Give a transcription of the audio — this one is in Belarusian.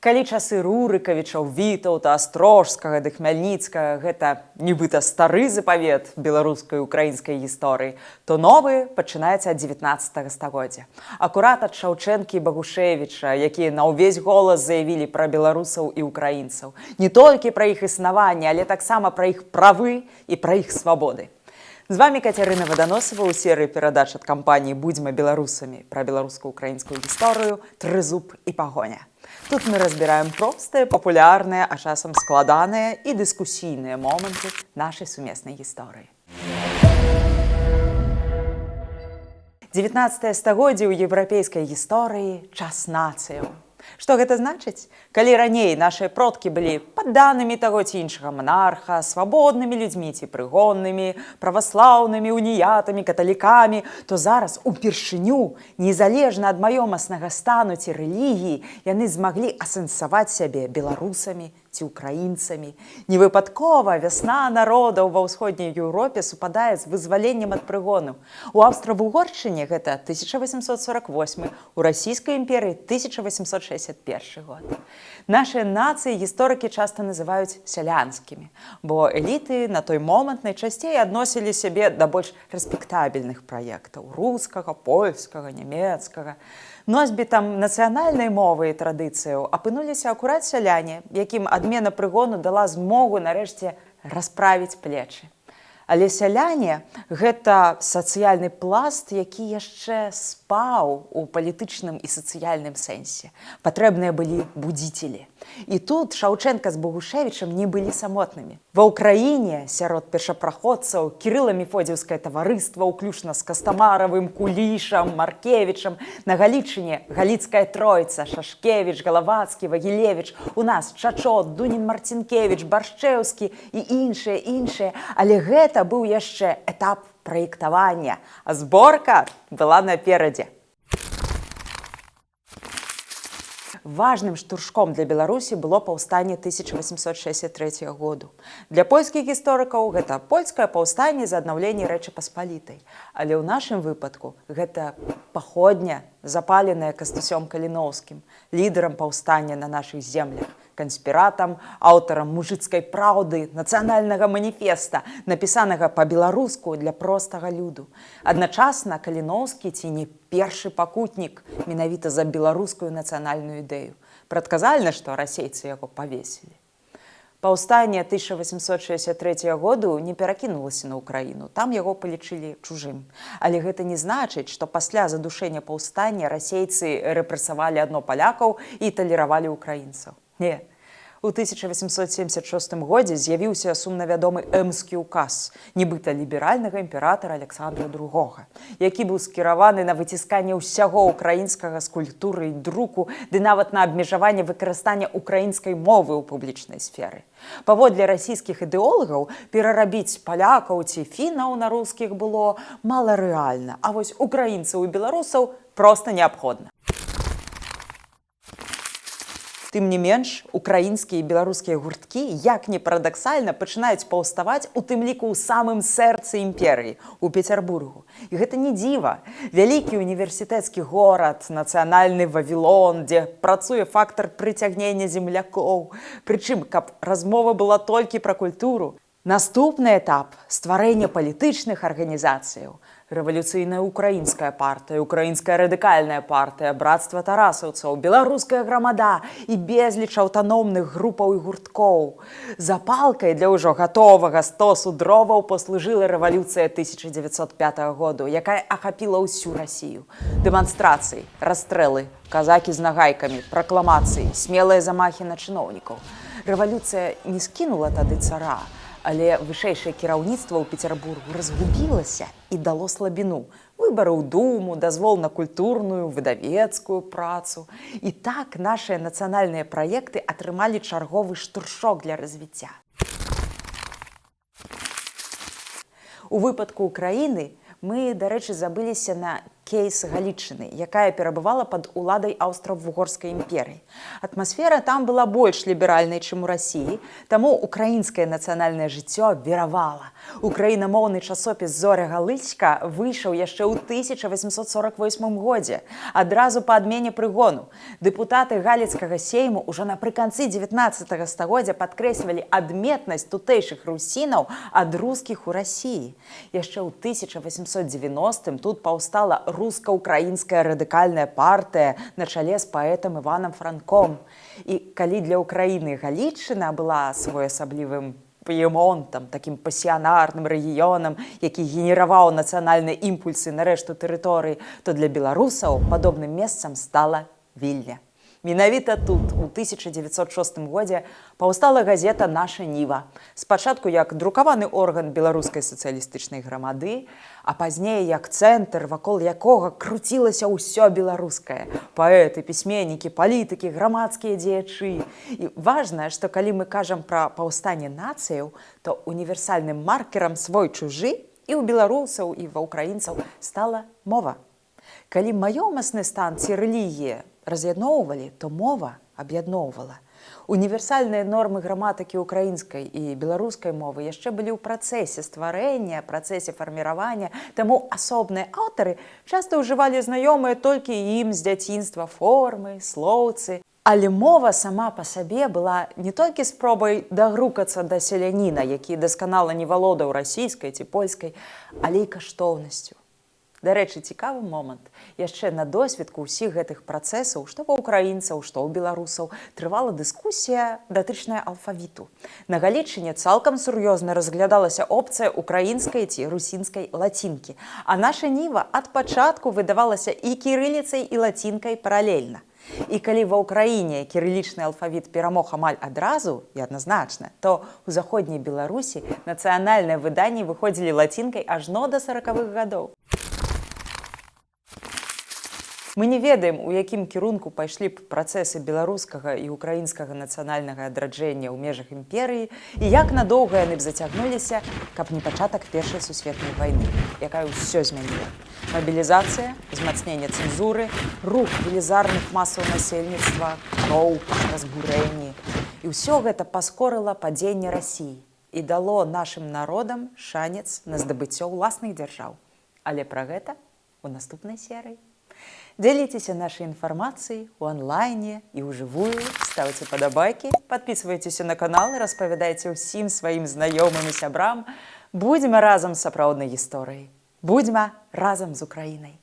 Калі часы Рурыкавічаў, Вітаўта, Астрожскага ды Хмяльніцкага гэта нібыта стары запавет беларускай і украінскай гісторыі, то новы пачынаецца ад 19 стагоддзя. Акурат ад Шаўчэнкі і Багушевіча, якія на ўвесь голас заявілі пра беларусаў і украінцаў. Не толькі пра іх існаванне, але таксама пра іх правы і пра іх свабоды. З вами Катерина Водоносова ў серыі перадач ад кампаніі «Будзьма беларусамі» пра беларуска-украінскую гісторыю «Трызуб і пагоня». Тут мы разбираем простыя, папулярныя, а часам складаныя і дыскусійныя моманты нашай сумеснай гісторыі. 19 стагоддзе ў еўрапейскай гісторыі час нацыяў. Што гэта значыць? Калі раней нашыя продкі былі падданымі таго ці іншага манарха, свабоднымі людзьмі ці прыгоннымі, праваслаўнымі, уніятамі, каталікамі, то зараз упершыню, незалежна ад маёмаснага стану ці рэлігіі, яны змаглі асэнсаваць сябе беларусамі ці украінцамі. Невыпадкова вясна народаў ва ўсходняй Еўропе супадае з вызваленнем ад прыгону. У Аўстра-Вугорчыне гэта 1848, у Расійскай імперыі 1861 год. Нашыя нацыі гісторыкі часта называюць сялянскімі, бо эліты на той момант найчасцей адносілі сябе да больш рэспектабельных праектаў рускага, польскага, нямецкага. Носьбітам нацыянальнай мовы і традыцыяў апынуліся акурат сяляне, якім адмена прыгону дала змогу нарэшце расправіць плечы. Але сяляне – гэта сацыяльны пласт, які яшчэ спаў у палітычным і сацыяльным сэнсе. Патрэбныя былі будзіцелі. І тут Шаўчэнка з Багушевічам не былі самотнымі. Ва ўкраіне сярод першапраходцаў Кірыла-Мефодзіўскае таварыства, уключна з Кастамаравым, Кулішам, Маркевічам, на Галічыне Галіцкая тройца, Шашкевіч, Галавацкі, Вагілевіч, у нас Чачот, Дунін-Марцінкевіч, Баршчэўскі і іншыя. Але гэта быў яшчэ этап праектавання, а зборка была наперадзе. Важным штуршком для Беларусі было паўстанне 1863 году. Для польскіх гісторыкаў гэта польскае паўстанне за аднаўленне Рэчы Паспалітай. Але ў нашым выпадку гэта паходня, запаленая Кастусём Каліноўскім, лідарам паўстання на нашых землях, канспіратам, аўтарам мужыцкай праўды, нацыянальнага маніфеста, напісанага па-беларуску для простага люду. Адначасна Каліноўскі ці не першы пакутнік менавіта за беларускую нацыянальную ідэю. Прадказальна, што расейцы яго павесілі. Паўстанне 1863 году не перакінулася на ўкраіну, там яго палічылі чужым. Але гэта не значыць, што пасля задушэння паўстання расейцы рэпрэсавалі адно палякаў і талеравалі ўкраінцаў. Не. У 1876 годзе з'явіўся сумнавядомы Эмскі ўказ, нібыта ліберальнага імператара Александра II, які быў скіраваны на выцісканне ўсяго ўкраінскага з культуры і друку, ды нават на абмежаванне выкарыстання ўкраінскай мовы ў публічнай сферы. Паводле расійскіх ідэолагаў, перарабіць палякаў ці фінаў на рускіх было маларэальна, а вось украінцаў і беларусаў проста неабходна. Тым не менш, украінскія і беларускія гурткі, як ні парадаксальна, пачынаюць паўставаць у тым ліку ў самым сэрцы імперыі, у Пецярбургу. І гэта не дзіва. Вялікі універсітэцкі горад, нацыянальны Вавілон, дзе працуе фактар прыцягнення землякоў. Прычым, каб размова была толькі пра культуру. Наступны этап – стварэнне палітычных арганізацыяў. Рэвалюцыйная украінская партыя, украінская радыкальная партыя, братства тарасаўцаў, беларуская грамада і безліч аўтаномных групаў і гурткоў. Запалкай для ўжо гатовага стосу дроваў паслужыла рэвалюцыя 1905 году, якая ахапіла ўсю Расію. Дэманстрацыі, расстрэлы, казакі з нагайкамі, пракламацыі, смелыя замахі на чыноўнікаў. Рэвалюцыя не скінула тады цара, але вышэйшае кіраўніцтва ў Пецярбургу разгубілася і дало слабіну. Выбары ў думу, дазвол на культурную, выдавецкую працу. І так нашыя нацыянальныя праекты атрымалі чарговы штуршок для развіцця. У выпадку Украіны мы, дарэчы, забыліся на кейс Галічыны, якая перабывала пад уладай Аўстра-Вугорскай імперыі. Атмасфера там была больш ліберальнай, чым у Расіі, таму украінскае нацыянальнае жыццё віравала. Украінамоўны часопіс «Зоря Галычка» выйшаў яшчэ ў 1848 годзе, адразу па адмене прыгону. Дэпутаты галіцкага сейму ўжо напрыканцы 19 стагоддзя падкрэслівалі адметнасць тутэйшых русінаў ад рускіх у Расіі. Яшчэ ў 1890-м тут паўстала руска-украінская радыкальная партыя на чале з паэтам Іванам Франком. І калі для Украіны Галічына была своеасаблівым п'емонтам, такім пасіянарным рэгіёнам, які генераваў нацыянальныя імпульсы на рэшту тэрыторыі, то для беларусаў падобным месцам стала Вільня. Менавіта тут, у 1906 годзе, паўстала газета «Наша Ніва». Спачатку як друкаваны орган беларускай сацыялістычнай грамады, а пазней як цэнтр, вакол якога круцілася ўсё беларускае. Паэты, пісьменнікі, палітыкі, грамадскія дзеячы. І важна, што калі мы кажам пра паўстанне нацыяў, то універсальным маркерам свой-чужы і ў беларусаў, і ва ўкраінцаў стала мова. Калі маёмасны стан ці рэлігія раз'ядноўвалі, то мова аб'ядноўвала. Універсальныя нормы граматыкі украінскай і беларускай мовы яшчэ былі ў працэсе стварэння, працэсе фарміравання, таму асобныя аўтары часта ўжывалі знаёмыя толькі ім з дзяцінства формы, слоўцы. Але мова сама па сабе была не толькі спробай дагрукацца да селяніна, які дасканала не валодаў расійскай ці польскай, але і каштоўнасцю. Дарэчы, цікавы момант. Яшчэ на досведку ўсіх гэтых працэсаў, што ва ўкраінцаў, што ў беларусаў, трывала дыскусія, датычная алфавіту. На Галічыне цалкам сур'ёзна разглядалася опцыя украінскай ці русінскай лацінкі, а наша Ніва ад пачатку выдавалася і кірыліцай, і лацінкай паралельна. І калі ва ўкраіне кірылічны алфавіт перамог амаль адразу і адназначна, то ў заходняй Беларусі нацыянальныя выданні выходзілі лацінкай ажно да 40-х гадоў. Мы не ведаем, у якім кірунку пайшлі б працэсы беларускага і украінскага нацыянальнага адраджэння ў межах імперыі і як надоўга яны б зацягнуліся, каб не пачатак Першай сусветнай вайны, якая ўсё змяніла. Мабілізацыя, змацненне цэнзуры, рух велізарных масаў насельніцтва, кроў, разбурэнні. І ўсё гэта паскорыла падзенне Расіі і дало нашым народам шанец на здабыццё ўласных дзяржаў. Але пра гэта ў наступнай серыі. Дзяліцеся нашай інфармацыяй у онлайне і ўжывую, ставьте падабайкі, подписывайтеся на канал і распавядайце ўсім сваім знаёмым і сябрам. Будзьма разам з сапраўднай гісторыяй. Будзьма разам з Украінай.